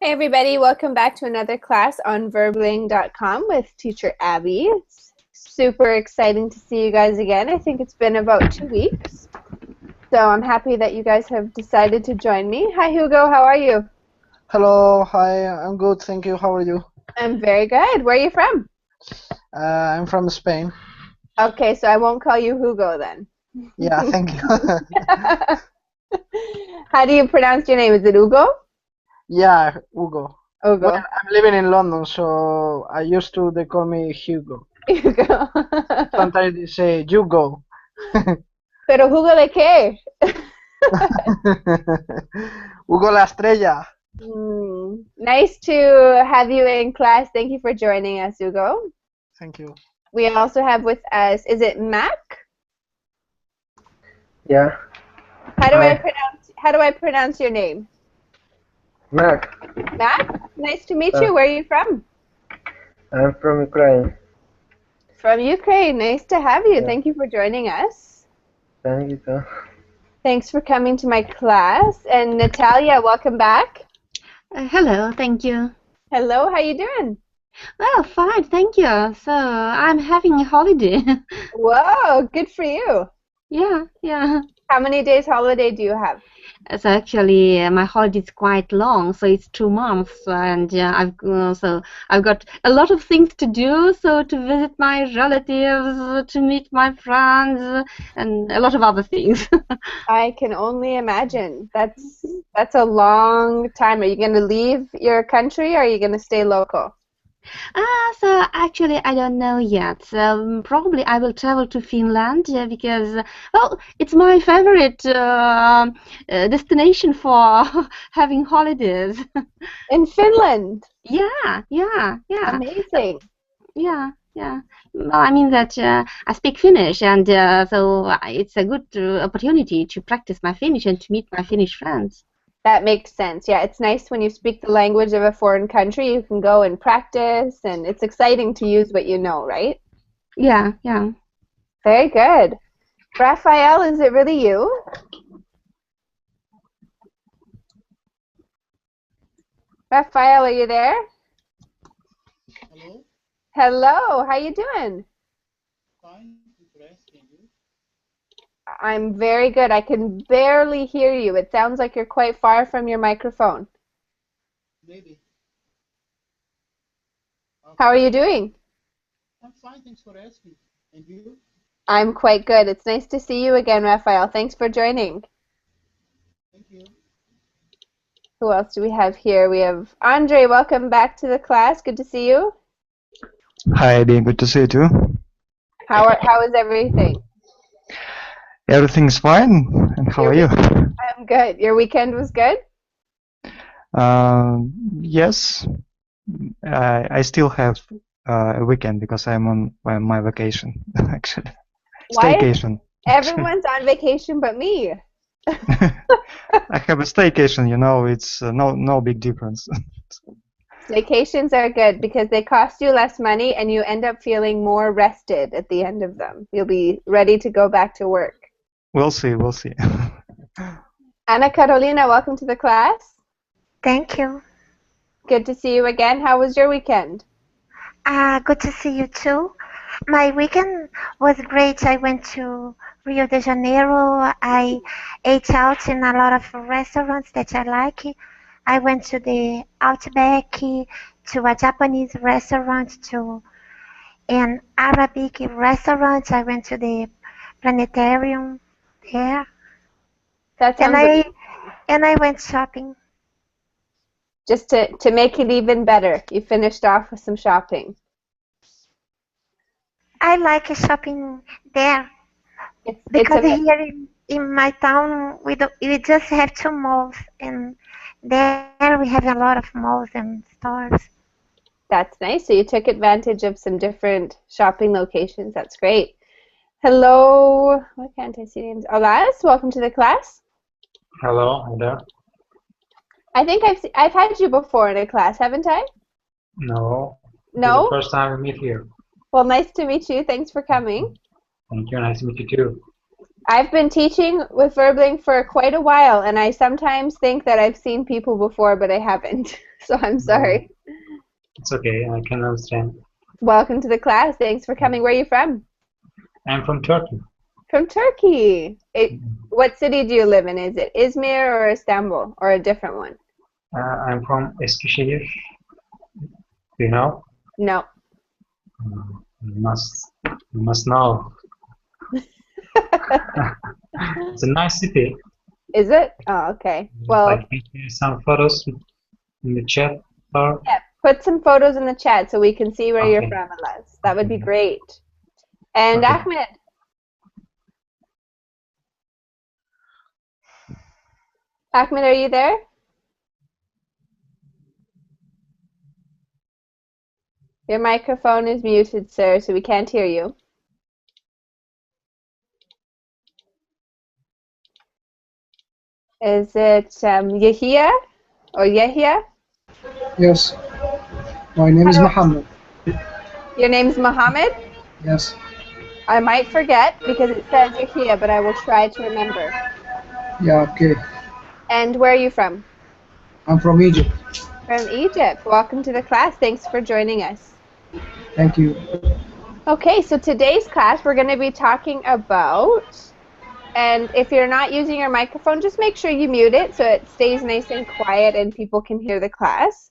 Hey everybody, welcome back to another class on verbling.com with teacher Abby. It's super exciting to see you guys again. I think it's been about 2 weeks. So I'm happy that you guys have decided to join me. Hi Hugo, how are you? Hello, hi, I'm good, thank you. How are you? I'm very good. Where are you from? I'm from Spain. Okay, so I won't call you Hugo then. Yeah, thank you. How do you pronounce your name? Is it Hugo? Yeah, Hugo. Well, Hugo. I'm living in London, so they call me Hugo. Hugo. Sometimes they say Hugo. Pero Hugo de qué? Hugo la estrella. Nice to have you in class. Thank you for joining us, Hugo. Thank you. We also have with us, is it Mac? Yeah. How do Hi. I pronounce your name? Mac. Mac? Nice to meet you. Where are you from? I'm from Ukraine. From Ukraine. Nice to have you. Yeah. Thank you for joining us. Thank you too. Thanks for coming to my class. And Natalia, welcome back. Hello, thank you. Hello, how you doing? Well, fine, thank you. So I'm having a holiday. Whoa, good for you. Yeah. How many days holiday do you have? So actually, my holiday is quite long, so it's 2 months, and I've got a lot of things to do. So to visit my relatives, to meet my friends, and a lot of other things. I can only imagine. That's a long time. Are you going to leave your country or are you going to stay local? So actually, I don't know yet. Probably I will travel to Finland because, well, it's my favorite destination for having holidays. In Finland? Yeah. Amazing. Yeah. Well, I mean that I speak Finnish, and so it's a good opportunity to practice my Finnish and to meet my Finnish friends. That makes sense. Yeah, it's nice when you speak the language of a foreign country. You can go and practice, and it's exciting to use what you know, right? Yeah. Very good. Raphael, is it really you? Raphael, are you there? Hello. Hello, how you doing? Fine. Interesting. You? I'm very good. I can barely hear you. It sounds like you're quite far from your microphone. Maybe. How are Okay. you doing? I'm fine. Thanks for asking. And you? I'm quite good. It's nice to see you again, Raphael. Thanks for joining. Thank you. Who else do we have here? We have Andre. Welcome back to the class. Good to see you. Hi, Abby. Good to see you too. How is everything? Everything's fine. And how are you? I'm good. Your weekend was good? Yes, I still have a weekend because I'm on my vacation, actually. Why is Staycation. everyone's on vacation but me? I have a staycation, you know, it's no big difference. Vacations are good because they cost you less money and you end up feeling more rested at the end of them. You'll be ready to go back to work. We'll see. Ana Carolina, welcome to the class. Thank you. Good to see you again. How was your weekend? Good to see you too. My weekend was great. I went to Rio de Janeiro. I ate out in a lot of restaurants that I like. I went to the Outback, to a Japanese restaurant, to an Arabic restaurant. I went to the planetarium there. That sounds And I went shopping. just to make it even better. You finished off with some shopping. I like shopping there. Because here in my town, we just have 2 malls, and there we have a lot of malls and stores. That's nice. So you took advantage of some different shopping locations. That's great. Hello. Why can't I see names? Olas, welcome to the class. Hello, hi there. I think I've had you before in a class, haven't I? No. No? It's the first time we meet here. Well, nice to meet you. Thanks for coming. Thank you. Nice to meet you too. I've been teaching with Verbling for quite a while, and I sometimes think that I've seen people before, but I haven't. So I'm sorry. It's okay, I can understand. Welcome to the class. Thanks for coming. Where are you from? I'm from Turkey. From Turkey. What city do you live in? Is it Izmir or Istanbul, or a different one? I'm from Eskişehir. Do you know? No. You must know. It's a nice city. Is it? Oh, okay. Well, I can see some photos in the chat. Or... yeah, put some photos in the chat so we can see where you're Okay. from, Alaz. That would be great. And Okay. Ahmed. Ahmed, are you there? Your microphone is muted, sir, so we can't hear you. Is it Yahia or Yahya? Yes. My name is Muhammad. Your name's Muhammad? Yes. I might forget because it says Yahia, but I will try to remember. Yeah, okay. And where are you from? I'm from Egypt. From Egypt. Welcome to the class. Thanks for joining us. Thank you. Okay, so today's class we're going to be talking about, and if you're not using your microphone, just make sure you mute it so it stays nice and quiet and people can hear the class.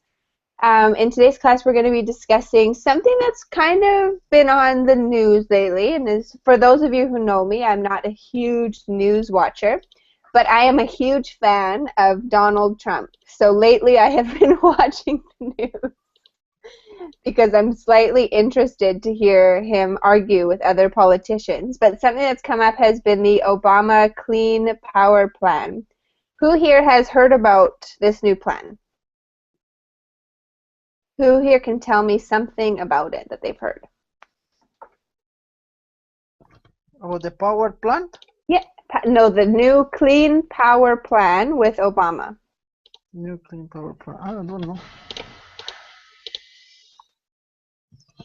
In today's class we're going to be discussing something that's kind of been on the news lately, and is, for those of you who know me, I'm not a huge news watcher, but I am a huge fan of Donald Trump. So lately I have been watching the news because I'm slightly interested to hear him argue with other politicians. But something that's come up has been the Obama Clean Power Plan. Who here has heard about this new plan? Who here can tell me something about it that they've heard? About the power plant? Yeah, no, the new Clean Power Plan with Obama. New clean power plant. I don't know.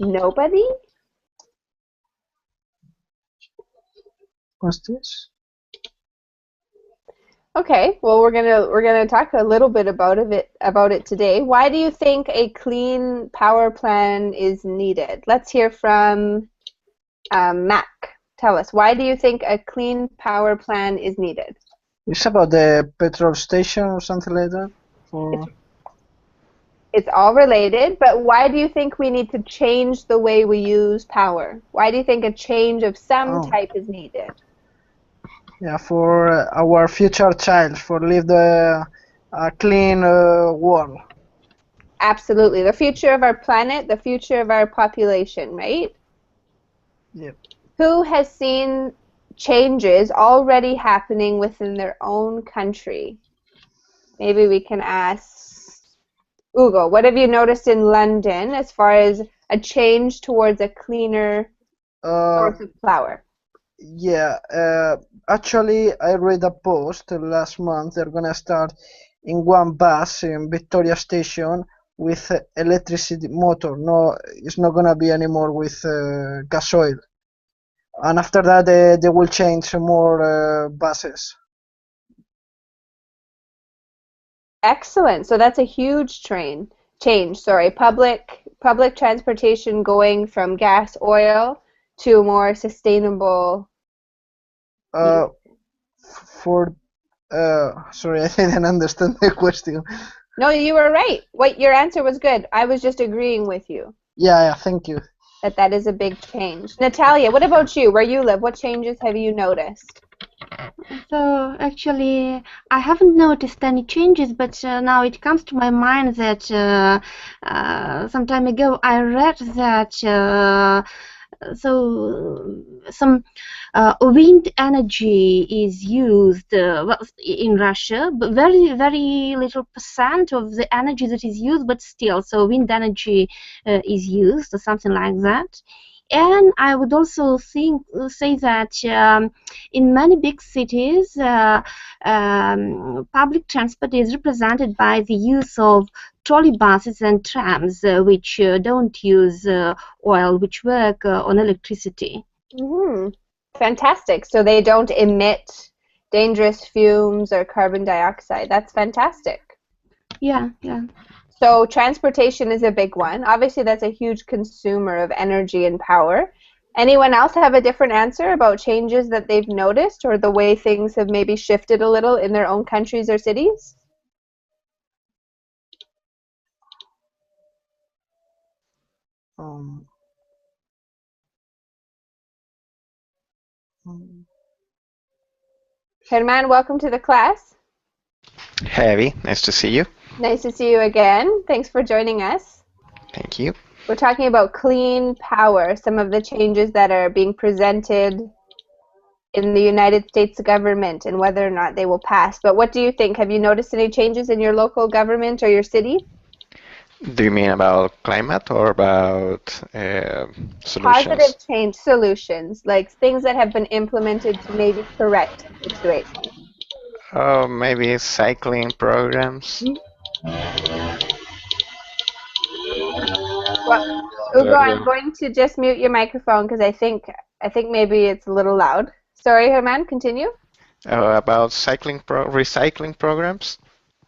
Nobody? What's this? Okay, well we're gonna talk a little bit about it today. Why do you think a clean power plan is needed? Let's hear from Mac. Tell us, why do you think a clean power plan is needed? It's about the petrol station or something like that. For It's all related, but why do you think we need to change the way we use power? Why do you think a change of some type is needed? yeah, for our future child, for live the clean world. Absolutely, the future of our planet, the future of our population, right? Yep. Who has seen changes already happening within their own country? Maybe we can ask Ugo, what have you noticed in London as far as a change towards a cleaner source of power? Yeah, actually I read a post last month. They're gonna start in one bus in Victoria Station with electricity motor. No, it's not gonna be anymore with gas oil. And after that, they will change more buses. Excellent. So that's a huge change. Sorry, public transportation going from gas oil to more sustainable. Sorry, I didn't understand the question. No, you were right. Your answer was good. I was just agreeing with you. Yeah, thank you. That is a big change. Natalia, what about you? Where you live, what changes have you noticed? So actually, I haven't noticed any changes, but now it comes to my mind that some time ago I read that some wind energy is used in Russia, but very, very little percent of the energy that is used, but still, so wind energy is used or something like that. And I would also say that in many big cities, public transport is represented by the use of trolley buses and trams, which don't use oil, which work on electricity. Mm-hmm. Fantastic. So they don't emit dangerous fumes or carbon dioxide. That's fantastic. Yeah, yeah. So transportation is a big one. Obviously, that's a huge consumer of energy and power. Anyone else have a different answer about changes that they've noticed or the way things have maybe shifted a little in their own countries or cities? Um, um, Herman, welcome to the class. Hey, Abby, nice to see you. Nice to see you again. Thanks for joining us. Thank you. We're talking about clean power, some of the changes that are being presented in the United States government and whether or not they will pass. But what do you think? Have you noticed any changes in your local government or your city? Do you mean about climate or about solutions? Positive change solutions, like things that have been implemented to maybe correct the situation. Oh, maybe cycling programs. Well, Ugo, I'm going to just mute your microphone because I think maybe it's a little loud. Sorry, Herman, continue. About recycling programs.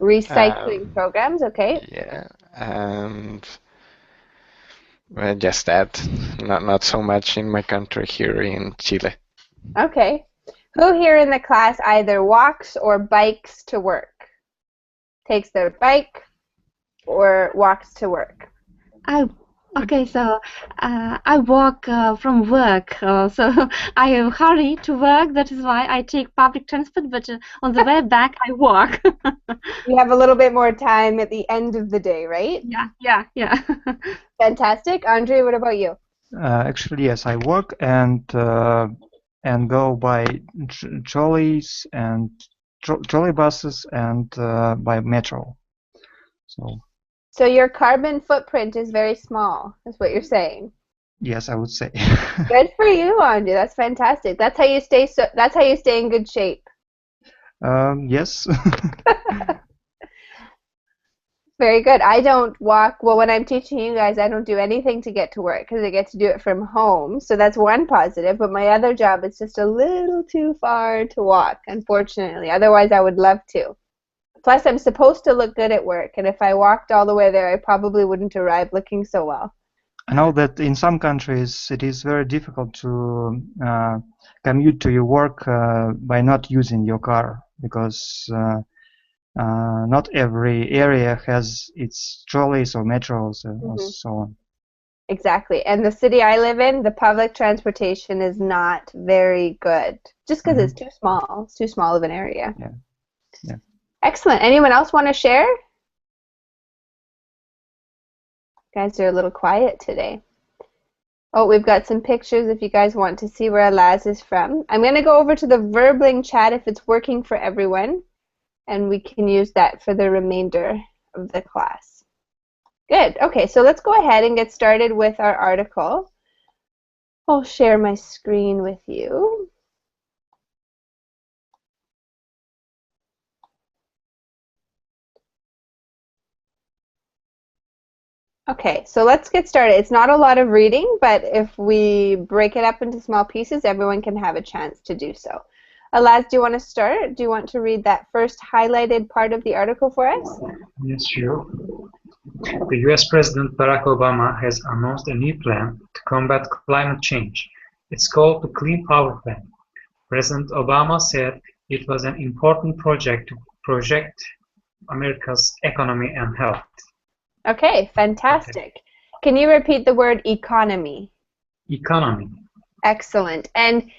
Recycling programs, okay. Yeah, and well, just that. Not so much in my country here in Chile. Okay. Who here in the class either walks or bikes to work? Takes their bike or walks to work? Okay, so I walk from work, so I hurry to work. That is why I take public transport, but on the way back I walk. You have a little bit more time at the end of the day, right? Yeah. Fantastic. Andre, what about you? Actually, yes, I work and go by trolleys and trolley buses and by metro. So your carbon footprint is very small, is what you're saying. Yes, I would say. Good for you, Andre. That's fantastic. That's how you stay. That's how you stay in good shape. Yes. Very good. I don't walk. Well, when I'm teaching you guys, I don't do anything to get to work because I get to do it from home. So that's one positive. But my other job is just a little too far to walk, unfortunately. Otherwise, I would love to. Plus, I'm supposed to look good at work, and if I walked all the way there, I probably wouldn't arrive looking so well. I know that in some countries it is very difficult to commute to your work by not using your car because not every area has its trolleys or metros or so on. Exactly. And the city I live in, the public transportation is not very good just because it's too small. It's too small of an area. Yeah. Excellent. Anyone else want to share? Guys are a little quiet today. Oh, we've got some pictures if you guys want to see where Alaz is from. I'm going to go over to the Verbling chat if it's working for everyone, and we can use that for the remainder of the class. Good. Okay, so let's go ahead and get started with our article. I'll share my screen with you. Okay, so let's get started. It's not a lot of reading, but if we break it up into small pieces, everyone can have a chance to do so. Alaz, do you want to start? Do you want to read that first highlighted part of the article for us? Yes, sure. The US President Barack Obama has announced a new plan to combat climate change. It's called the Clean Power Plan. President Obama said it was an important project to project America's economy and health. Okay, fantastic. Can you repeat the word economy? Economy. Excellent. And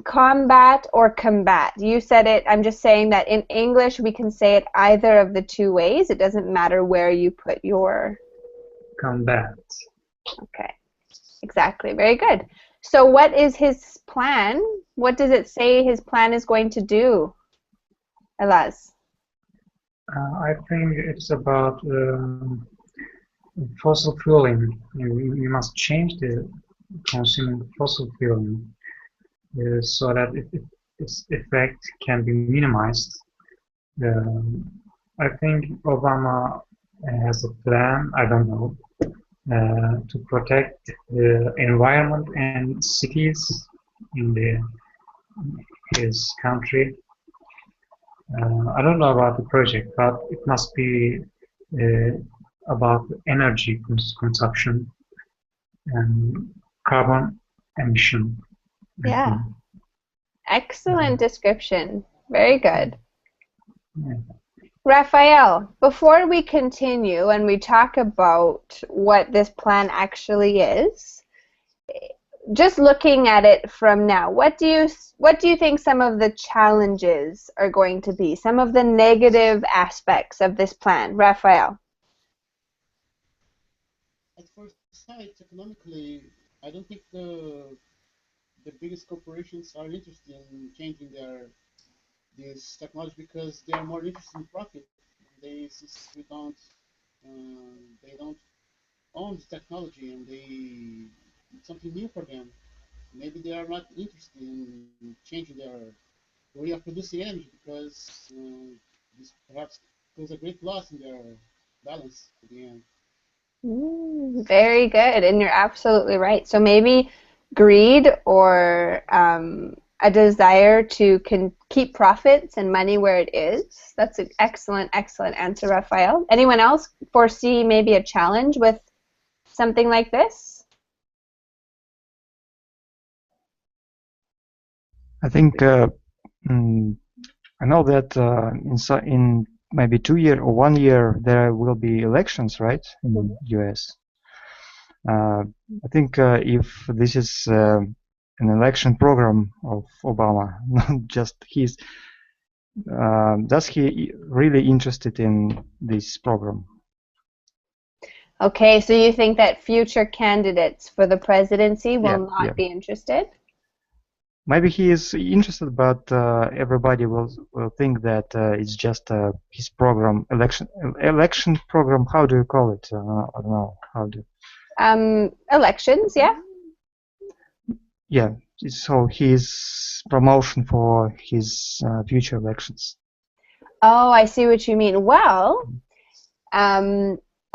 combat or combat? You said it. I'm just saying that in English we can say it either of the two ways. It doesn't matter where you put your... Combat. Okay, exactly. Very good. So what is his plan? What does it say his plan is going to do, Alaz? I think it's about fossil fueling. We must change the consuming fossil fueling so that its effect can be minimized. I think Obama has a plan, I don't know, to protect the environment and cities in his country. I don't know about the project, but it must be about energy consumption and carbon emission. Yeah. Excellent description. Very good. Yeah. Raphael, before we continue and we talk about what this plan actually is, just looking at it from now, what do you think some of the challenges are going to be? Some of the negative aspects of this plan, Raphael? At first sight, economically, I don't think the biggest corporations are interested in changing this technology because they are more interested in profit. Since they don't own the technology and it's something new for them. Maybe they are not interested in changing their way of producing energy because this perhaps cause a great loss in their balance at the end. Very good, and you're absolutely right. So maybe greed or a desire to keep profits and money where it is. That's an excellent, excellent answer, Raphael. Anyone else foresee maybe a challenge with something like this? I think I know that in maybe 2 years or 1 year there will be elections, right, in the US. I think if this is an election program of Obama, not just his, does he really interested in this program? Okay, so you think that future candidates for the presidency will not be interested? Maybe he is interested, but everybody will think that it's just his program, election program. How do you call it? I don't know how do. Elections, yeah. Yeah, so his promotion for his future elections. Oh, I see what you mean. Well,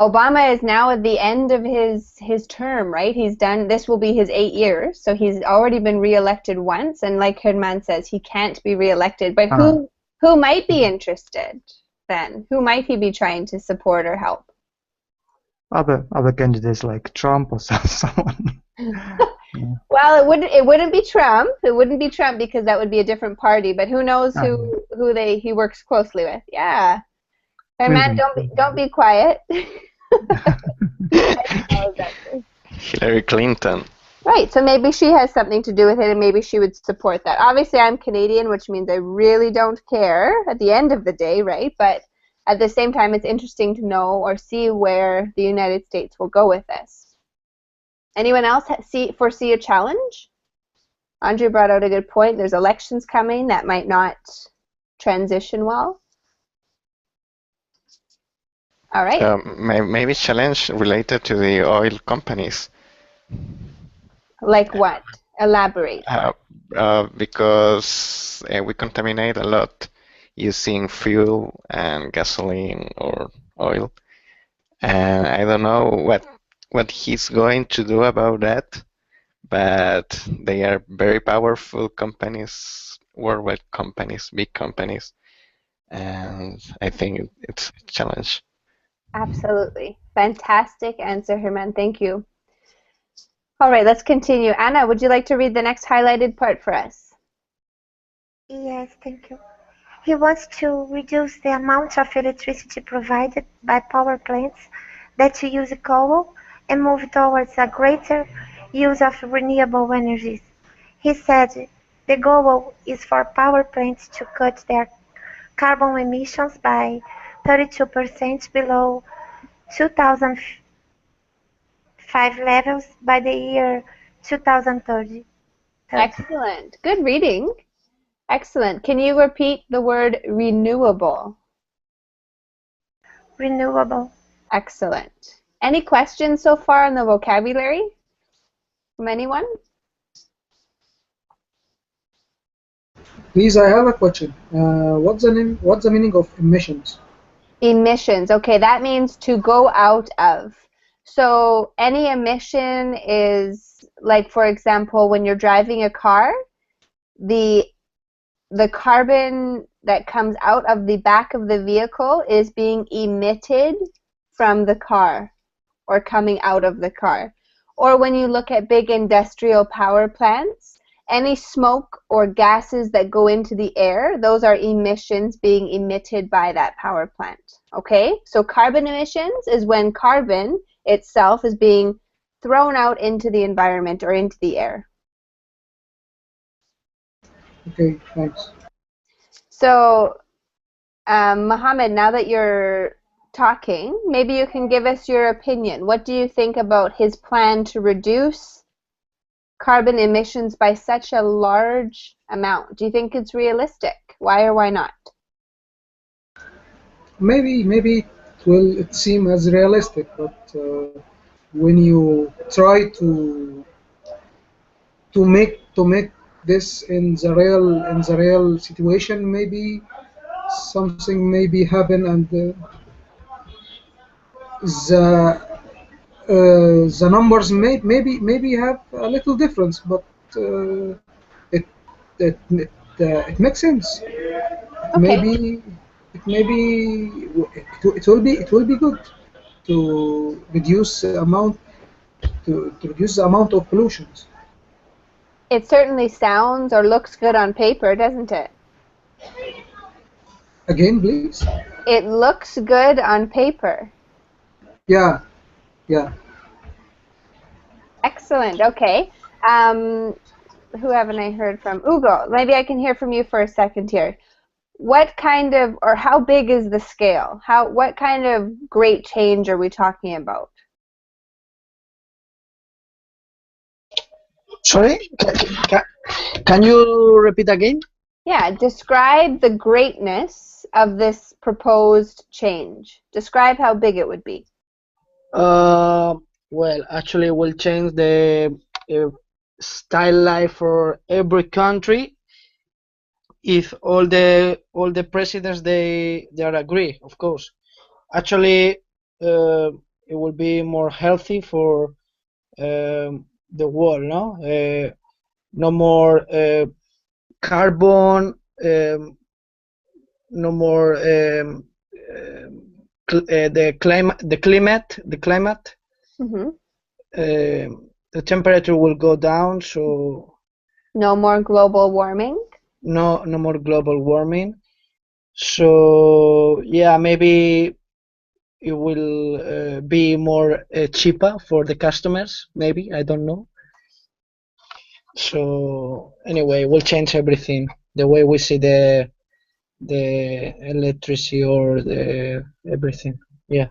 Obama is now at the end of his term, right? He's done. This will be his 8 years, so he's already been reelected once. And like Herman says, he can't be reelected. But who might be interested then? Who might he be trying to support or help? Other candidates like Trump or someone. Well, it wouldn't be Trump. It wouldn't be Trump because that would be a different party. But who knows who he works closely with? Yeah. Herman, don't be quiet. Hillary Clinton. Right, so maybe she has something to do with it and maybe she would support that. Obviously, I'm Canadian, which means I really don't care at the end of the day, right? But at the same time, it's interesting to know or see where the United States will go with this. Anyone else foresee a challenge? Andrew brought out a good point. There's elections coming that might not transition well. All right. Maybe challenge related to the oil companies. Like what? Elaborate. Because we contaminate a lot using fuel and gasoline or oil, and I don't know what he's going to do about that. But they are very powerful companies, worldwide companies, big companies, and I think it's a challenge. Absolutely. Fantastic answer, Herman. Thank you. All right, let's continue. Anna, would you like to read the next highlighted part for us? Yes, thank you. He wants to reduce the amount of electricity provided by power plants that use coal and move towards a greater use of renewable energies. He said the goal is for power plants to cut their carbon emissions by 32% below 2005 levels by the year 2030. Excellent. Good reading. Excellent. Can you repeat the word renewable? Renewable. Excellent. Any questions so far on the vocabulary from anyone? Please, I have a question. What's the meaning of emissions? Emissions. Okay, that means to go out of. So any emission is, like, for example, when you're driving a car, the carbon that comes out of the back of the vehicle is being emitted from the car or coming out of the car. Or when you look at big industrial power plants, any smoke or gases that go into the air, those are emissions being emitted by that power plant. Okay? So carbon emissions is when carbon itself is being thrown out into the environment or into the air. Okay, thanks. So, Mohammed, now that you're talking, maybe you can give us your opinion. What do you think about his plan to reduce carbon emissions by such a large amount? Do you think it's realistic? Why or why not? Maybe it seem as realistic, but when you try to make this in the real situation, maybe something maybe happen, and the numbers maybe have a little difference, but it it makes sense. Okay. Maybe it will be good to reduce the amount of pollutions. It certainly sounds or looks good on paper, doesn't it? Again, please. It looks good on paper. Yeah. Excellent. Okay. Who haven't I heard from? Ugo, maybe I can hear from you for a second here. What kind of, or how big is the scale? What kind of great change are we talking about? Sorry, can you repeat again? Yeah, describe the greatness of this proposed change. Describe how big it would be. Well, actually, it will change the style life for every country if all the presidents they are agree, of course. Actually, it will be more healthy for the world, no? No more carbon, no more the climate. Mm-hmm. The temperature will go down, so no more global warming. No more global warming. So yeah, maybe it will be more cheaper for the customers. Maybe, I don't know. So anyway, we'll change everything, the way we see the electricity or the everything. Yeah.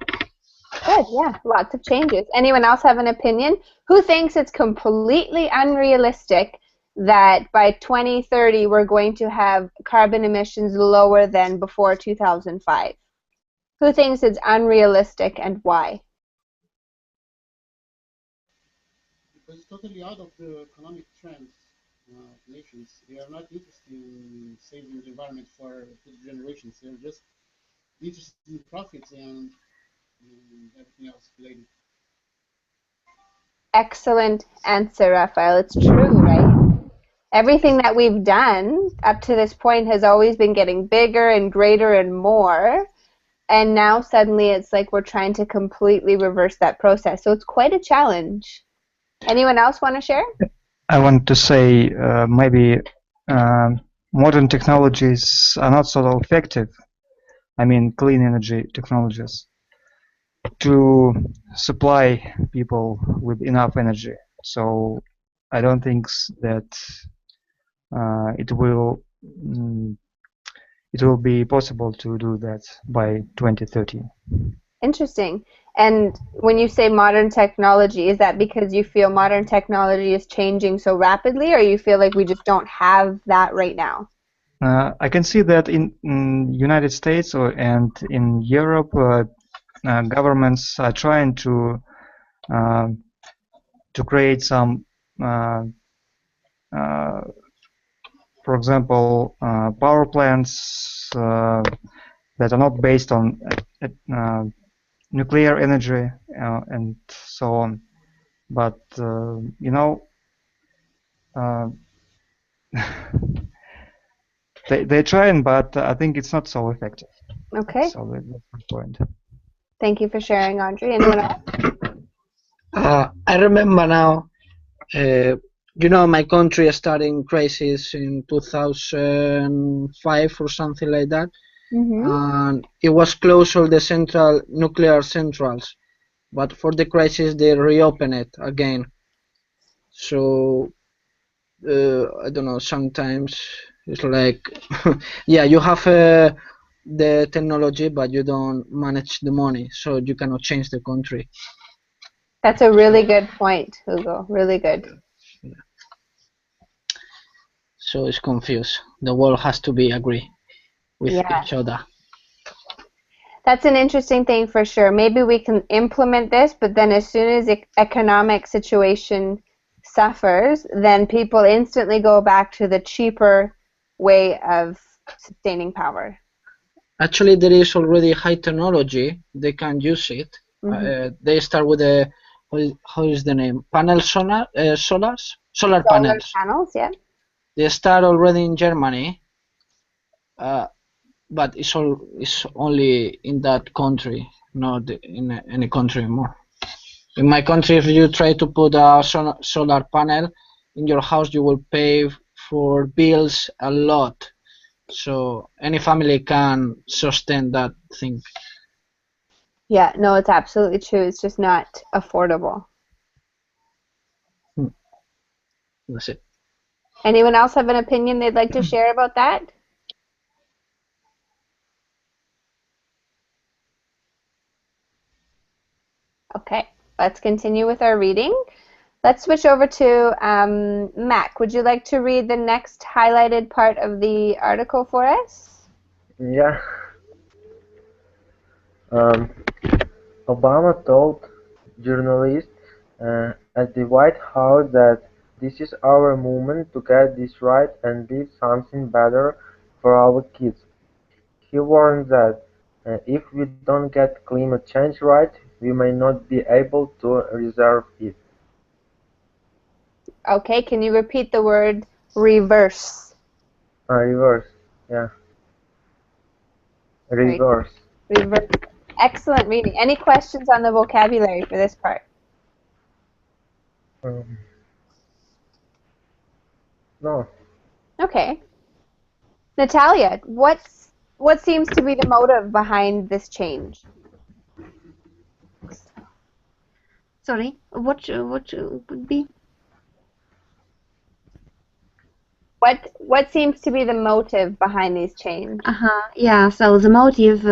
Good, yeah, lots of changes. Anyone else have an opinion? Who thinks it's completely unrealistic that by 2030 we're going to have carbon emissions lower than before 2005? Who thinks it's unrealistic and why? Because it's totally out of the economic trends of nations. They are not interested in saving the environment for future generations. They're just interested in profits and everything else related. Excellent answer, Raphael. It's true, right? Everything that we've done up to this point has always been getting bigger and greater and more. And now suddenly it's like we're trying to completely reverse that process. So it's quite a challenge. Anyone else want to share? I want to say maybe modern technologies are not so effective. I mean, clean energy technologies to supply people with enough energy. So I don't think that it will be possible to do that by 2030. Interesting. And when you say modern technology, is that because you feel modern technology is changing so rapidly, or you feel like we just don't have that right now? I can see that in United States and in Europe, governments are trying to create some, for example, power plants that are not based on nuclear energy and so on. But you know, they're trying, but I think it's not so effective. Okay. So that's the point. Thank you for sharing, Audrey. Anyone else? I remember now. You know, my country started in crisis in 2005 or something like that, and it was closed all the central nuclear centrals. But for the crisis, they reopened it again. So I don't know. Sometimes it's like, yeah, you have the technology, but you don't manage the money, so you cannot change the country. That's a really good point, Hugo. Really good. So it's confused. The world has to be agree with each other. That's an interesting thing for sure. Maybe we can implement this, but then as soon as the economic situation suffers, then people instantly go back to the cheaper way of sustaining power. Actually, there is already high technology. They can use it. They start with a, how is the name? Panel solar, solar panels. Panels, yeah. They start already in Germany, but it's only in that country, not in any country more. In my country, if you try to put a solar panel in your house, you will pay for bills a lot. So any family can sustain that thing. Yeah, no, it's absolutely true. It's just not affordable. That's it. Anyone else have an opinion they'd like to share about that? Okay, let's continue with our reading. Let's switch over to Mac. Would you like to read the next highlighted part of the article for us? Yeah. Obama told journalists at the White House that this is our moment to get this right and leave something better for our kids. He warned that if we don't get climate change right, we may not be able to reserve it. Okay, can you repeat the word reverse? Reverse, yeah. Reverse. Reverse. Excellent reading. Any questions on the vocabulary for this part? No. Okay. Natalia, what seems to be the motive behind this change? Sorry, what would be? What seems to be the motive behind these changes? Yeah, so the motive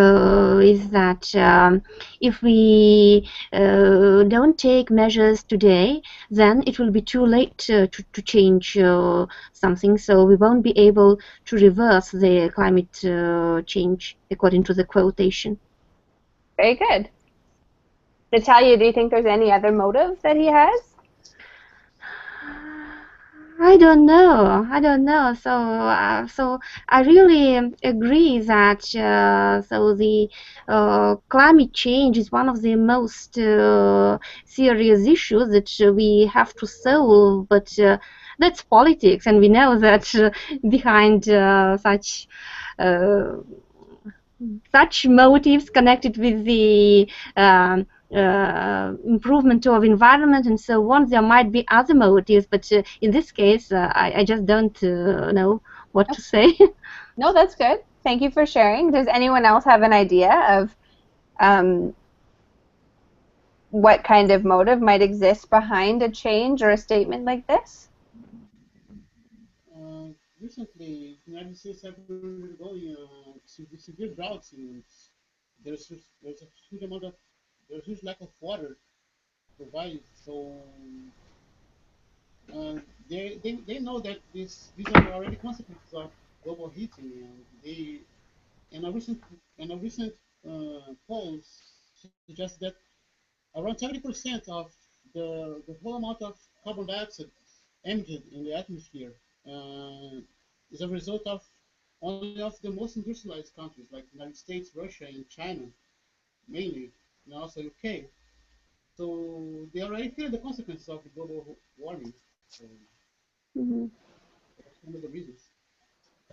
is that if we don't take measures today, then it will be too late to change something, so we won't be able to reverse the climate change, according to the quotation. Very good. Natalia, do you think there's any other motive that he has? I don't know. So I really agree that so the climate change is one of the most serious issues that we have to solve. But that's politics, and we know that behind such motives connected with the improvement of environment and so on, there might be other motives, but in this case, I just don't know what to say. No, that's good. Thank you for sharing. Does anyone else have an idea of what kind of motive might exist behind a change or a statement like this? Recently, the United States have been undergoing severe droughts, and there's a huge lack of water provided. So they know that these are already consequences of global heating, and they in a recent polls suggest that around 70% of the whole amount of carbon dioxide emitted in the atmosphere is a result of only of the most industrialized countries like the United States, Russia, and China, mainly. And I was like, okay. So they already feel the consequences of global warming. So Hmm. that's one of the reasons.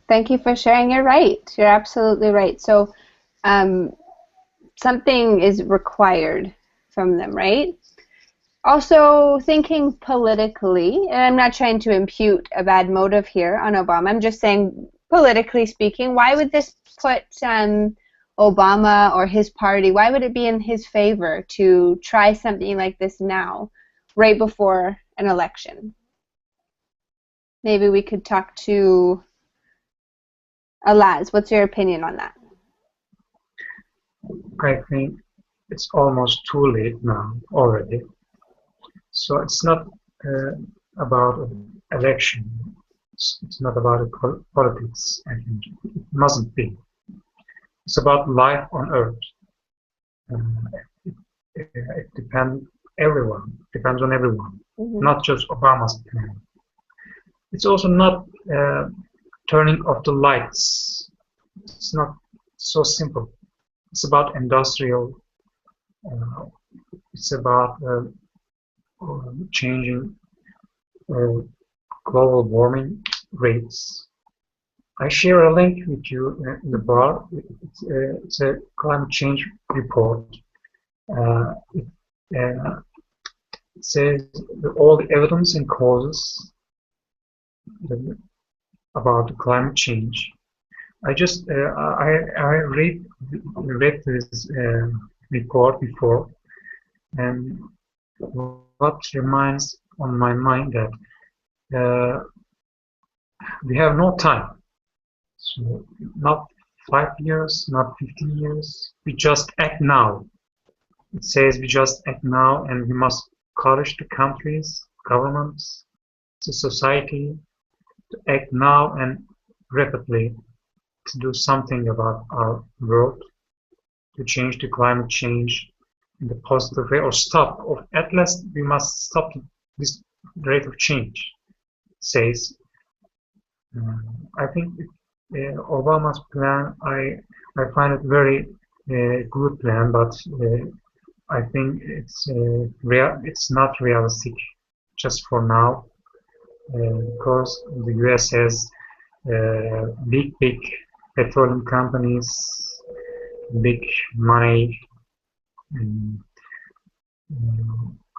Thank you for sharing. You're right. You're absolutely right. So something is required from them, right? Also, thinking politically, and I'm not trying to impute a bad motive here on Obama, I'm just saying, politically speaking, why would this put Obama or his party, why would it be in his favor to try something like this now, right before an election? Maybe we could talk to Alaz. What's your opinion on that? I think it's almost too late now already. So it's not uh, about an election. It's not about politics. I think it mustn't be. It's about life on Earth. It, it depends everyone. Depends on everyone, not just Obama's plan. It's also not turning off the lights. It's not so simple. It's about industrial. It's about changing global warming rates. I share a link with you in the bar. It's a climate change report. It says all the evidence and causes about the climate change. I just I read this report before, and what reminds on my mind that we have no time. So not 5 years, not 15 years. We just act now. It says we just act now, and we must encourage the countries, governments, the society to act now and rapidly to do something about our world, to change the climate change in the positive way, or stop, or at least we must stop this rate of change, it says. I think Obama's plan, I find it very good plan, but I think it's not realistic just for now, because the US has big petroleum companies, big money.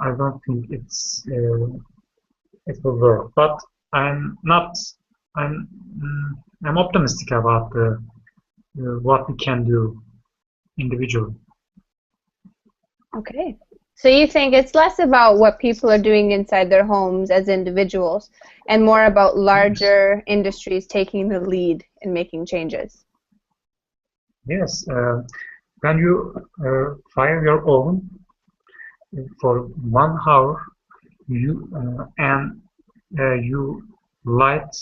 I don't think it will work. But I'm not. I'm I'm optimistic about what we can do individually. Okay. So you think it's less about what people are doing inside their homes as individuals and more about larger industries taking the lead in making changes? Yes. When you fire your oven for 1 hour, you you light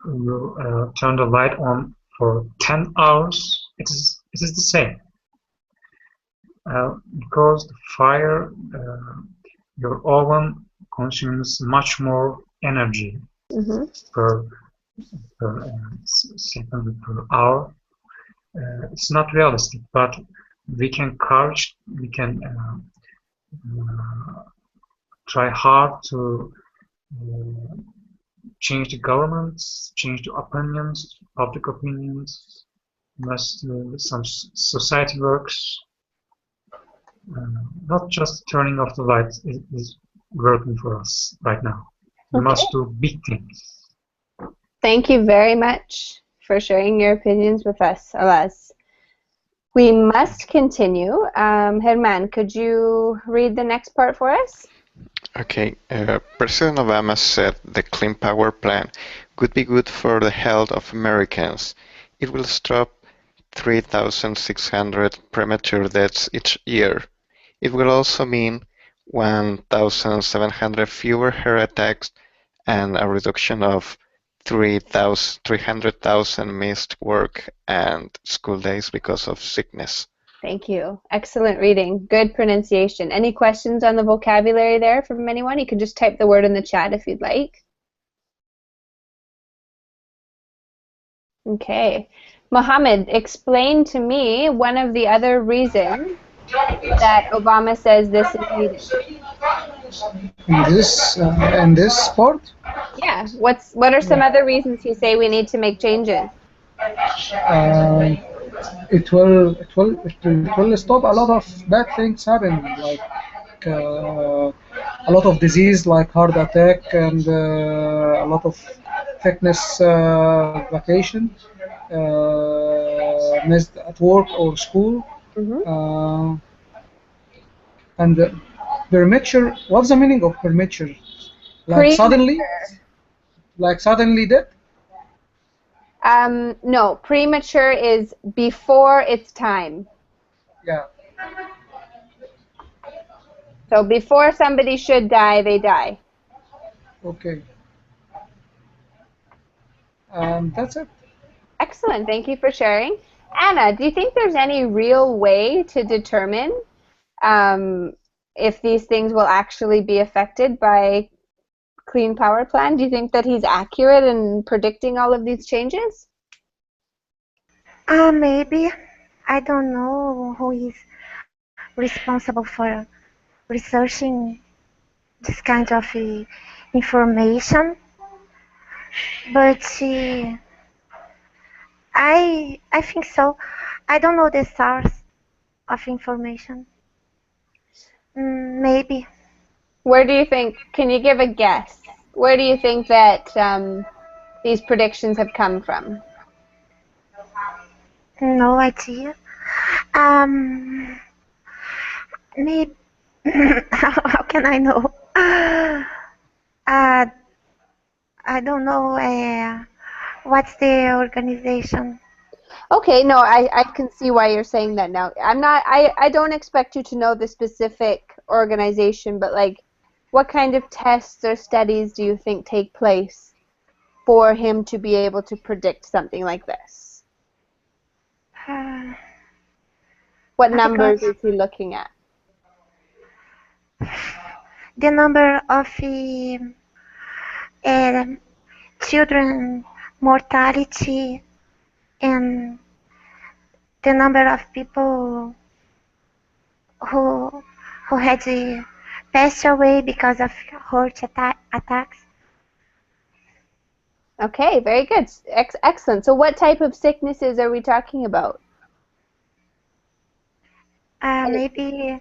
you turn the light on for 10 hours. It is the same. Because the fire, your oven consumes much more energy per second, per hour. It's not realistic, but we can try hard to change the governments, change the opinions, public opinions, some society works. Not just turning off the lights is working for us right now. We must do big things. Thank you very much for sharing your opinions with us, Alaz. We must continue. Herman, could you read the next part for us? Okay, President Obama said the Clean Power Plan would be good for the health of Americans. It will stop 3,600 premature deaths each year. It will also mean 1,700 fewer heart attacks and a reduction of 300,000 missed work and school days because of sickness. Thank you. Excellent reading. Good pronunciation. Any questions on the vocabulary there from anyone? You can just type the word in the chat if you'd like. Okay. Mohammed, explain to me one of the other reasons that Obama says this is needed? In this part, Yeah. What are some other reasons you say we need to make changes? um, it will stop a lot of bad things happening, like a lot of disease like heart attack and a lot of fitness vacation, missed at work or school. Mm-hmm. And premature, what's the meaning of premature? Premature. Like suddenly death? No, premature is before its time. Yeah. So before somebody should die, they die. Okay. That's it. Excellent. Thank you for sharing. Anna, do you think there's any real way to determine if these things will actually be affected by Clean Power Plan? Do you think that he's accurate in predicting all of these changes? Maybe. I don't know who is responsible for researching this kind of information, but I think so. I don't know the source of information. Maybe. Where do you think, can you give a guess? Where do you think that these predictions have come from? No idea. Maybe. How can I know? I don't know. What's the organization? Okay, no, I can see why you're saying that now. I don't expect you to know the specific organization, but like, what kind of tests or studies do you think take place for him to be able to predict something like this? What numbers is he looking at? The number of children mortality and the number of people who had passed away because of heart attacks. Okay, very good. Excellent. So what type of sicknesses are we talking about? Maybe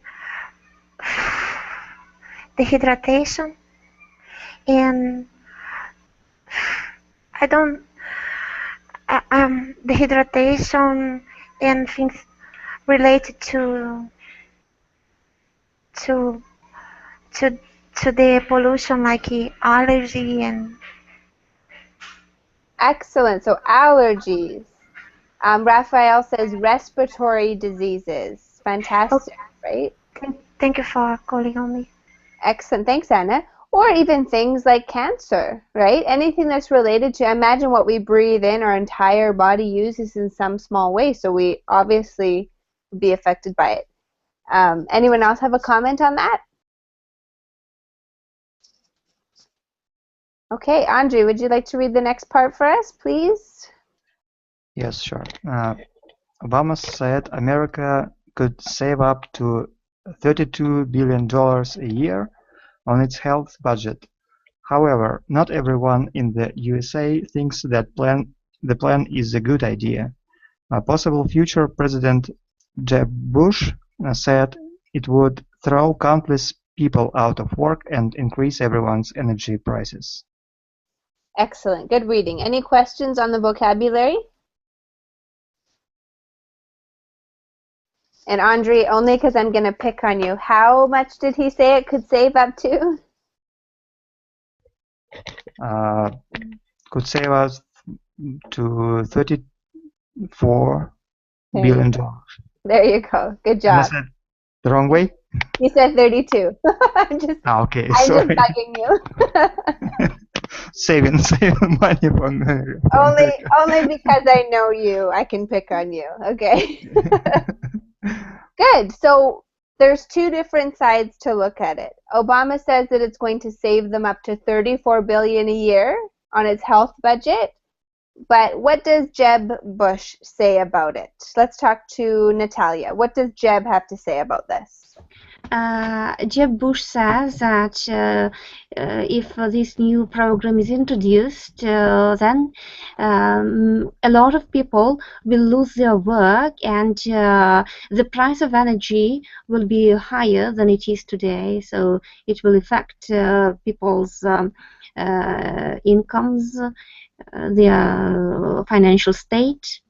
dehydration and I don't dehydration and things related to the pollution like allergy and. Excellent. So allergies. Raphael says respiratory diseases. Fantastic, right? Thank you for calling on me. Excellent. Thanks, Anna. Or even things like cancer, right? Anything that's related to, imagine what we breathe in, our entire body uses in some small way, so we obviously would be affected by it. Anyone else have a comment on that? Okay, Andre, would you like to read the next part for us, please? Yes, sure. Obama said America could save up to $32 billion a year on its health budget. However, not everyone in the USA thinks that the plan is a good idea. A possible future President Jeb Bush said it would throw countless people out of work and increase everyone's energy prices. Excellent. Good reading. Any questions on the vocabulary? And Andre, only because I'm going to pick on you, how much did he say it could save up to? Could save us to $34 billion. There you go. Good job. And I said the wrong way? You said 32. I'm just bugging you. saving money for only because I know you, I can pick on you. Okay. Good. So there's two different sides to look at it. Obama says that it's going to save them up to $34 billion a year on its health budget. But what does Jeb Bush say about it? Let's talk to Natalia. What does Jeb have to say about this? Jeb Bush says that if this new program is introduced, then a lot of people will lose their work, and the price of energy will be higher than it is today. So it will affect people's incomes, their financial state.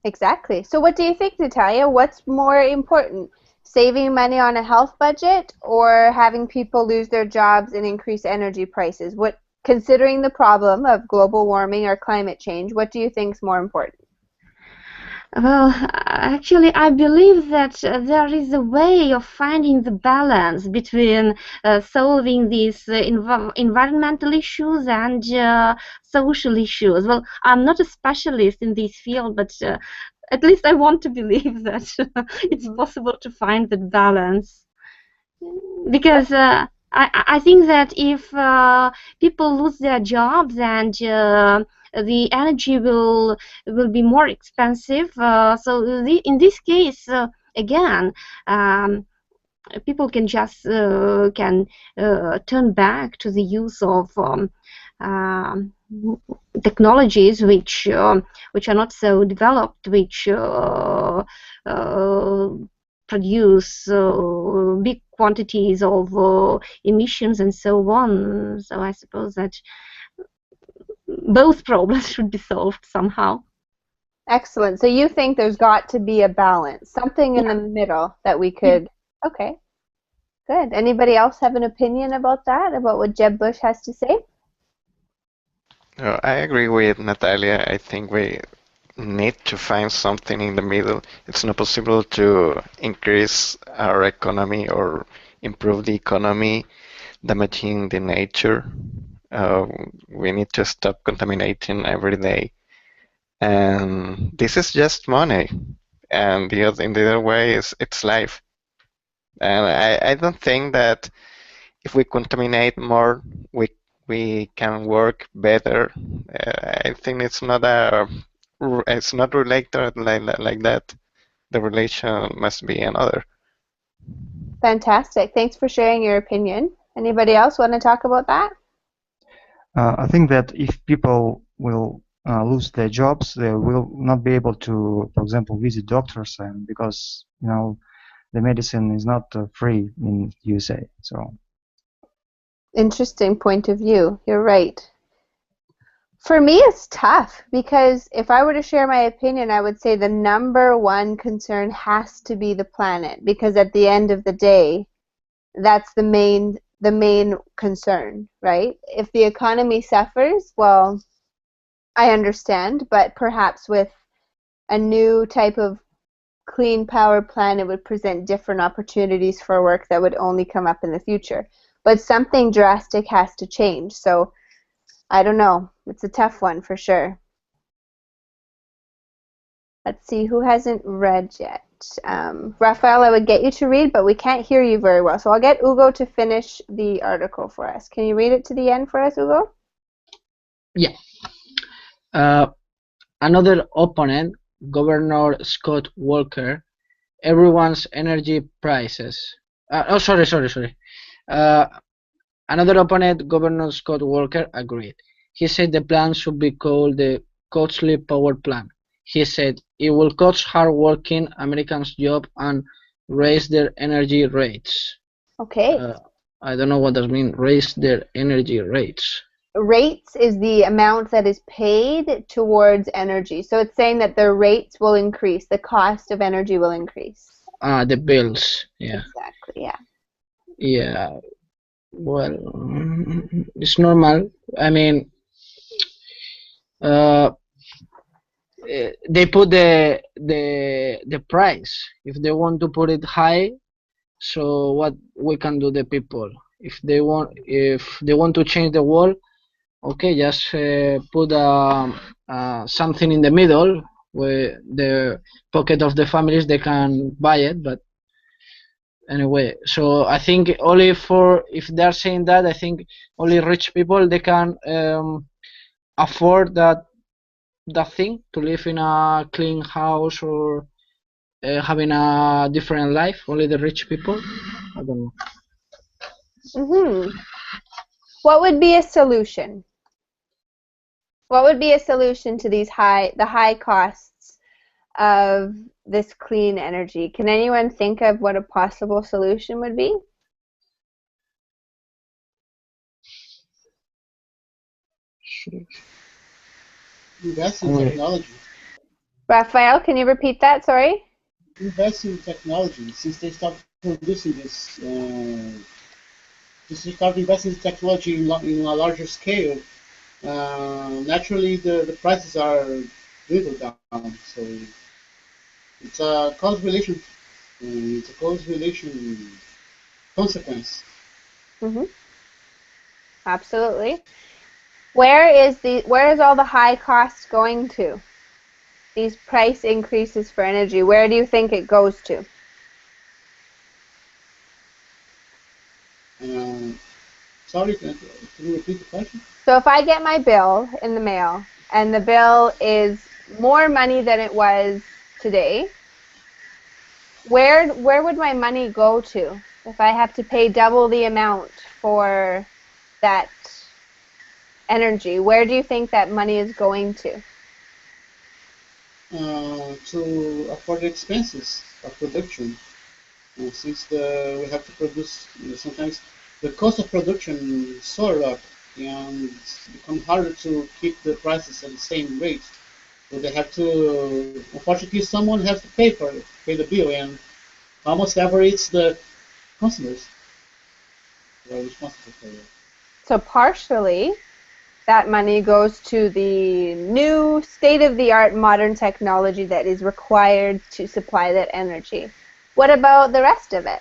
Exactly. So what do you think, Natalia? What's more important? Saving money on a health budget or having people lose their jobs and increase energy prices? What, considering the problem of global warming or climate change, what do you think is more important? Well, actually, I believe that there is a way of finding the balance between solving these environmental issues and social issues. Well, I'm not a specialist in this field, but at least I want to believe that it's possible to find that balance. Because I think that if people lose their jobs and the energy will be more expensive, so in this case, again, people can just turn back to the use of technologies which are not so developed, which produce big quantities of emissions and so on. So I suppose that both problems should be solved somehow. Excellent. So you think there's got to be a balance, something in the middle that we could... Okay, good. Anybody else have an opinion about that, about what Jeb Bush has to say? I agree with Natalia. I think we need to find something in the middle. It's not possible to increase our economy or improve the economy damaging the nature. We need to stop contaminating every day. And this is just money. And the other way is it's life. And I don't think that if we contaminate more, we can work better. I think it's not related like that. The relation must be another. Fantastic. Thanks for sharing your opinion. Anybody else want to talk about that? I think that if people will lose their jobs, they will not be able to, for example, visit doctors, and because the medicine is not free in USA. So. Interesting point of view. You're right. For me, it's tough because if I were to share my opinion, I would say the number one concern has to be the planet, because at the end of the day, that's the main concern, right? If the economy suffers, well, I understand, but perhaps with a new type of clean power plant, it would present different opportunities for work that would only come up in the future. But something drastic has to change. So I don't know. It's a tough one for sure. Let's see who hasn't read yet. Raphael, I would get you to read, but we can't hear you very well. So I'll get Ugo to finish the article for us. Can you read it to the end for us, Ugo? Yeah. Another opponent, Governor Scott Walker, everyone's energy prices. Another opponent, Governor Scott Walker, agreed. He said the plan should be called the Costly Power Plan. He said it will cost hard-working Americans' jobs and raise their energy rates. Okay. I don't know what that means, raise their energy rates. Rates is the amount that is paid towards energy. So it's saying that the rates will increase, the cost of energy will increase. The bills, yeah. Exactly, yeah. Yeah. Well, it's normal. I mean, they put the price. If they want to put it high, so what we can do, the people? If they want to change the world, okay, just put something in the middle where the pocket of the families they can buy it, but. Anyway, so I think only if they're saying that, I think only rich people they can afford that thing to live in a clean house or having a different life. Only the rich people. I don't know. What would be a solution? What would be a solution to the high costs of this clean energy? Can anyone think of what a possible solution would be? Invest in technology. Raphael, can you repeat that? Sorry. Invest in technology. Since they stopped producing this, since they started investing in technology in a larger scale, naturally the prices are dwindled down. So it's a cause relation. It's a cause relation consequence. Absolutely. Where is all the high costs going to? These price increases for energy, where do you think it goes to? Sorry, can you repeat the question? So if I get my bill in the mail and the bill is more money than it was today, where would my money go to if I have to pay double the amount for that energy? Where do you think that money is going to? To afford the expenses of production. Since we have to produce, sometimes the cost of production soar up and it's become harder to keep the prices at the same rate. So they have to, unfortunately, someone has to pay the bill, and almost ever it's the consumers who are responsible for it. So partially, that money goes to the new state-of-the-art modern technology that is required to supply that energy. What about the rest of it?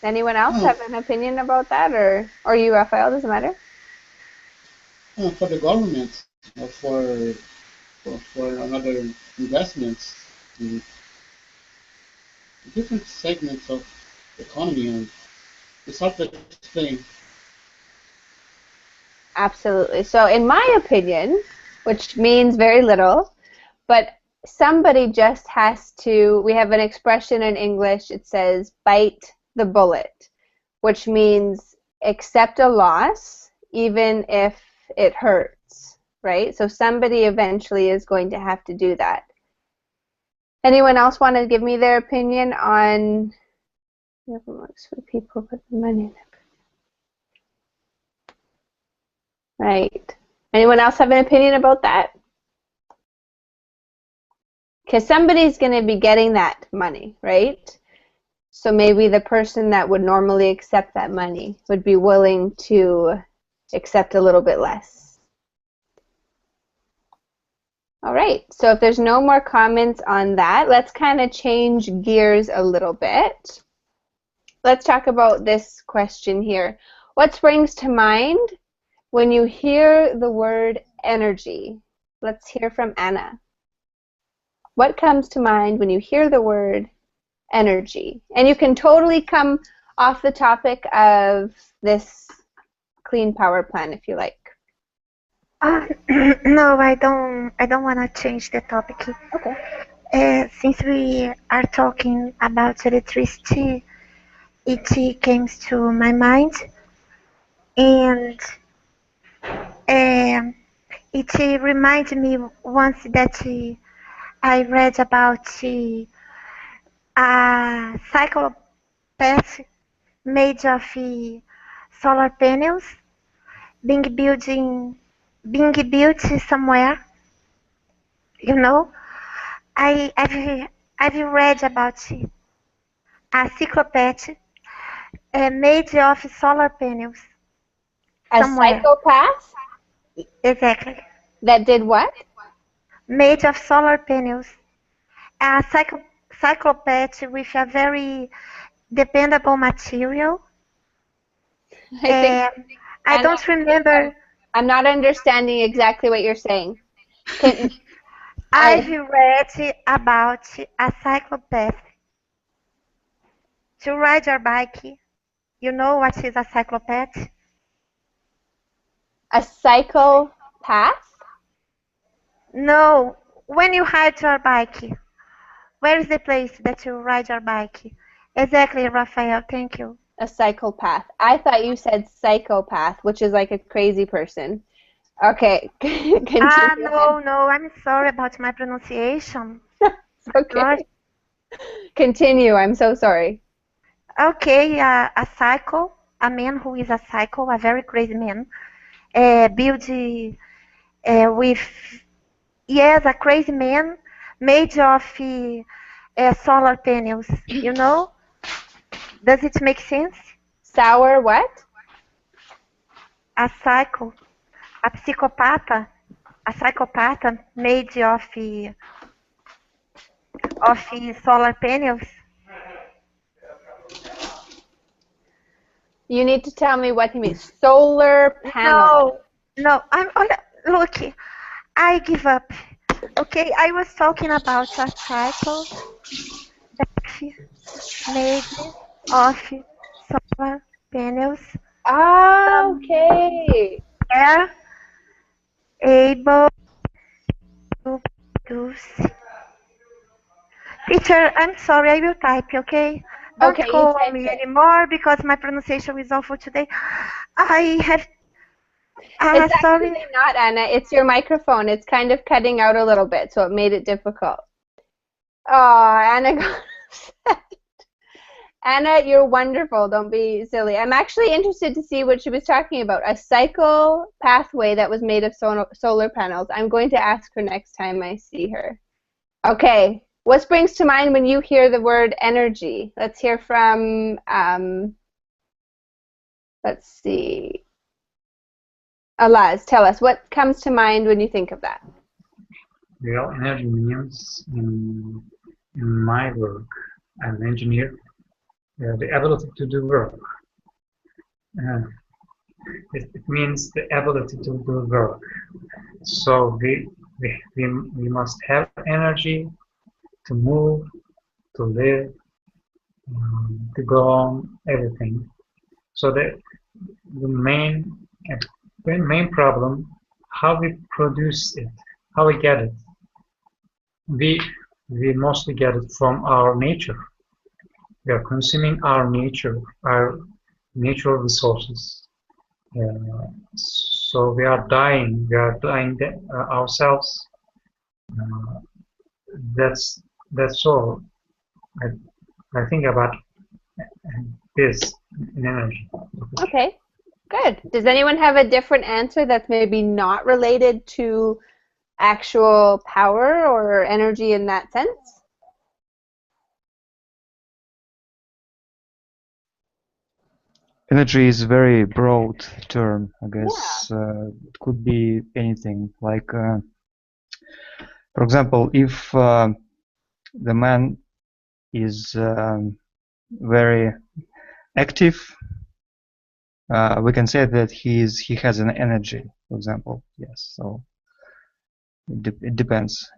Anyone else have an opinion about that, or you, Raphael? Doesn't matter. For the government, or for another investments in different segments of the economy, and it's hard to explain. Absolutely. So in my opinion, which means very little, but somebody just has to, we have an expression in English, it says bite the bullet, which means accept a loss even if it hurts, right? So somebody eventually is going to have to do that. Anyone else want to give me their opinion on never works for people put the money in? Right. Anyone else have an opinion about that? Because somebody's going to be getting that money, right? So maybe the person that would normally accept that money would be willing to accept a little bit less. All right, so if there's no more comments on that, let's kind of change gears a little bit. Let's talk about this question here. What springs to mind when you hear the word energy? Let's hear from Anna. What comes to mind when you hear the word energy? And you can totally come off the topic of this clean power plan if you like. No, I don't want to change the topic. Okay. Since we are talking about electricity, it came to my mind, and it reminds me once that I read about a cyclopath made of solar panels being built somewhere. You know, I've read about a cyclopath made of solar panels. A somewhere. psychopath? Exactly. That did what? Made of solar panels. A cyclopath with a very dependable material. I don't remember. I'm not understanding exactly what you're saying. I've read about a cyclopath. To ride your bike, you know what is a cyclopath? A psychopath? No, when you ride your bike. Where is the place that you ride your bike? Exactly, Raphael, thank you. A psychopath. I thought you said psychopath, which is like a crazy person. Okay, continue. No, I'm sorry about my pronunciation. Okay. Lord. Continue, I'm so sorry. Okay, a psycho, a man who is a psycho, a very crazy man, built with, yes, a crazy man made of solar panels, you know? Does it make sense? Sour what? A psycho, a psychopath, made of solar panels. You need to tell me what he means. Solar panel. No, look, I give up. Okay, I was talking about a cycle that made of solar panels. Ah, okay. Are able to produce. Teacher, I'm sorry, I will type, okay? Don't Okay, call on me anymore because my pronunciation is awful today. I have. It's Sorry. actually not, Anna. It's your microphone. It's kind of cutting out a little bit, so it made it difficult. Oh, Anna got upset. Anna, you're wonderful. Don't be silly. I'm actually interested to see what she was talking about. A cycle pathway that was made of solar panels. I'm going to ask her next time I see her. Okay. What springs to mind when you hear the word energy? Let's hear from, let's see. Alaz, tell us, what comes to mind when you think of that? Well, energy means in my work, I'm an engineer, the ability to do work. It means the ability to do work. So we must have energy to move, to live, to go on, everything. So the main problem, how we produce it, how we get it. We mostly get it from our nature. We are consuming our nature, our natural resources. So we are dying ourselves. That's all. I think about this in energy. Okay, good. Does anyone have a different answer that's maybe not related to actual power or energy in that sense? Energy is a very broad term, I guess. Yeah. It could be anything. Like, for example, if the man is very active, we can say that he has an energy, for example. Yes, so it depends.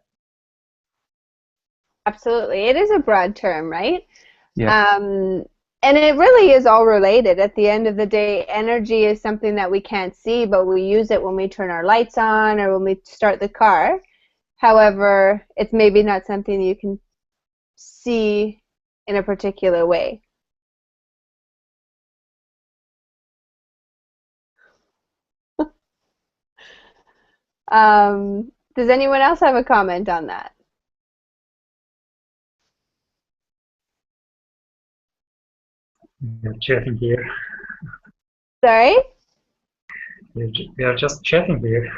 Absolutely, it is a broad term, right? Yeah. And it really is all related. At the end of the day, energy is something that we can't see, but we use it when we turn our lights on or when we start the car. However, it's maybe not something you can see in a particular way. Does anyone else have a comment on that? We are chatting here. Sorry? We are just chatting here.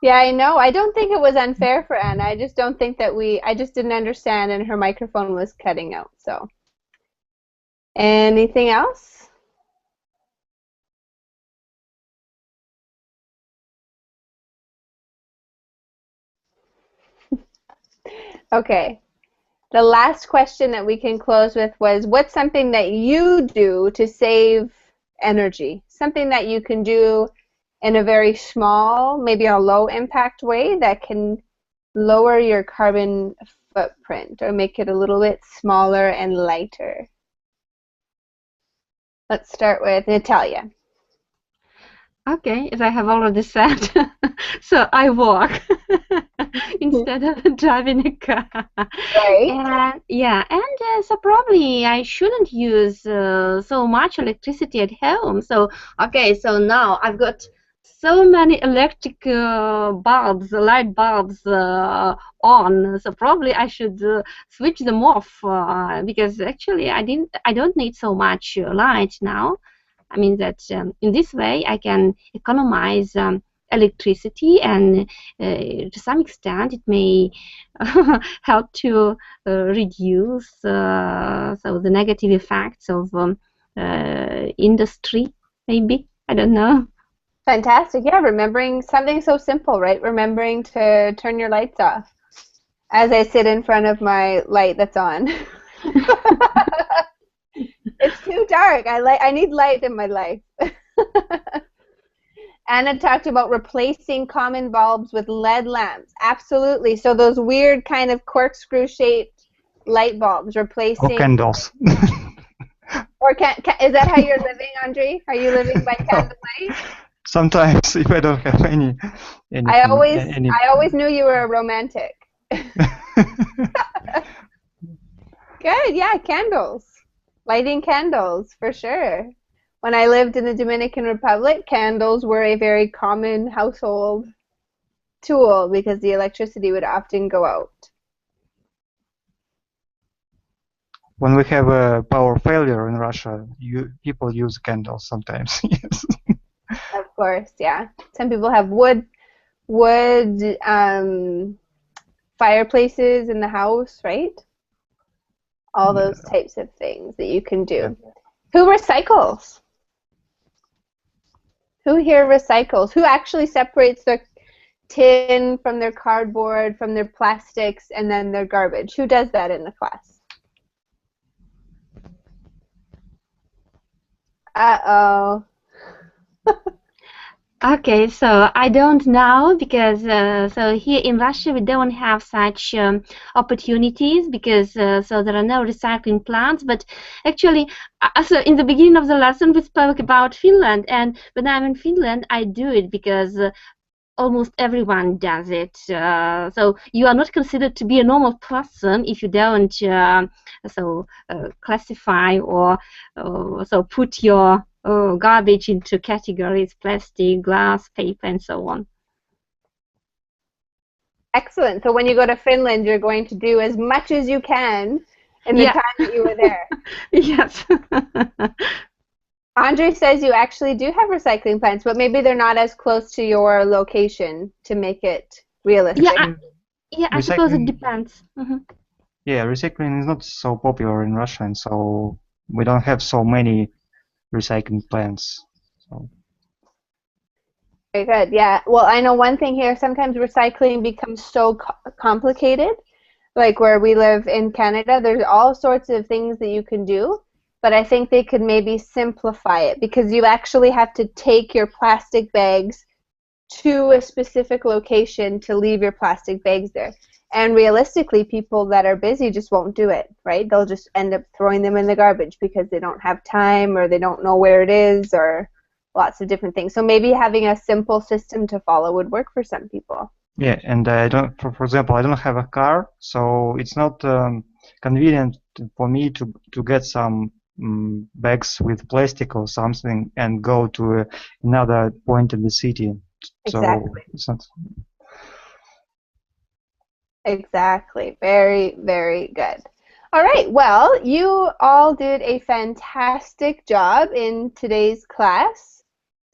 Yeah, I know. I don't think it was unfair for Anna. I just don't think that I just didn't understand and her microphone was cutting out, so. Anything else? Okay. The last question that we can close with was, what's something that you do to save energy? Something that you can do in a very small, maybe a low impact way that can lower your carbon footprint or make it a little bit smaller and lighter. Let's start with Natalia. Okay, as I have already said, so I walk instead of driving a car. Right. And yeah, and so probably I shouldn't use so much electricity at home. So okay, so now I've got so many electric bulbs, light bulbs on. So probably I should switch them off because actually I don't need so much light now. I mean that in this way I can economize electricity, and to some extent it may help to reduce so the negative effects of industry, maybe. I don't know. Fantastic. Yeah, remembering something so simple, right? Remembering to turn your lights off as I sit in front of my light that's on. It's too dark. I need light in my life. Anna talked about replacing common bulbs with LED lamps. Absolutely. So those weird kind of corkscrew shaped light bulbs, replacing. Or candles. Or is that how you're living, Andre? Are you living by candlelight? Sometimes, if I don't have any. I always knew you were a romantic. Good. Yeah, candles. Lighting candles, for sure. When I lived in the Dominican Republic, candles were a very common household tool because the electricity would often go out. When we have a power failure in Russia, people use candles sometimes. Yes. Of course, yeah. Some people have wood fireplaces in the house, right? All those types of things that you can do. Yeah. Who recycles? Who here recycles? Who actually separates their tin from their cardboard, from their plastics, and then their garbage? Who does that in the class? Uh-oh. Okay, so I don't know because so here in Russia we don't have such opportunities because so there are no recycling plants. But actually, so in the beginning of the lesson we spoke about Finland, and when I'm in Finland I do it because almost everyone does it. So you are not considered to be a normal person if you don't classify or so put your garbage into categories: plastic, glass, paper, and so on. Excellent. So when you go to Finland, you're going to do as much as you can in the time that you were there. Yes. Andre says you actually do have recycling plants, but maybe they're not as close to your location to make it realistic. Yeah, I suppose it depends. Mm-hmm. Yeah, recycling is not so popular in Russia, and so we don't have so many recycling plants. So. Very good. Yeah. Well, I know one thing here. Sometimes recycling becomes so complicated. Like where we live in Canada, there's all sorts of things that you can do. But I think they could maybe simplify it because you actually have to take your plastic bags to a specific location to leave your plastic bags there. And realistically, people that are busy just won't do it, right? They'll just end up throwing them in the garbage because they don't have time or they don't know where it is or lots of different things. So maybe having a simple system to follow would work for some people. Yeah, and I don't, for example, I don't have a car, so it's not convenient for me to get some bags with plastic or something and go to another point in the city. Exactly. So it's not. Exactly. Very, very good. All right. Well, you all did a fantastic job in today's class.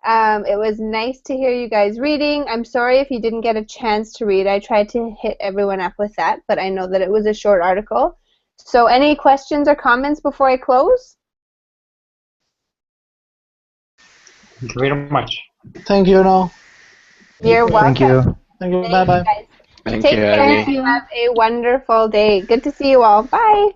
It was nice to hear you guys reading. I'm sorry if you didn't get a chance to read. I tried to hit everyone up with that, but I know that it was a short article. So any questions or comments before I close? Thank you very much. Thank you, no. You're welcome. Thank you. Thank you. Bye-bye. Thank Take you, care. Abby. Have a wonderful day. Good to see you all. Bye.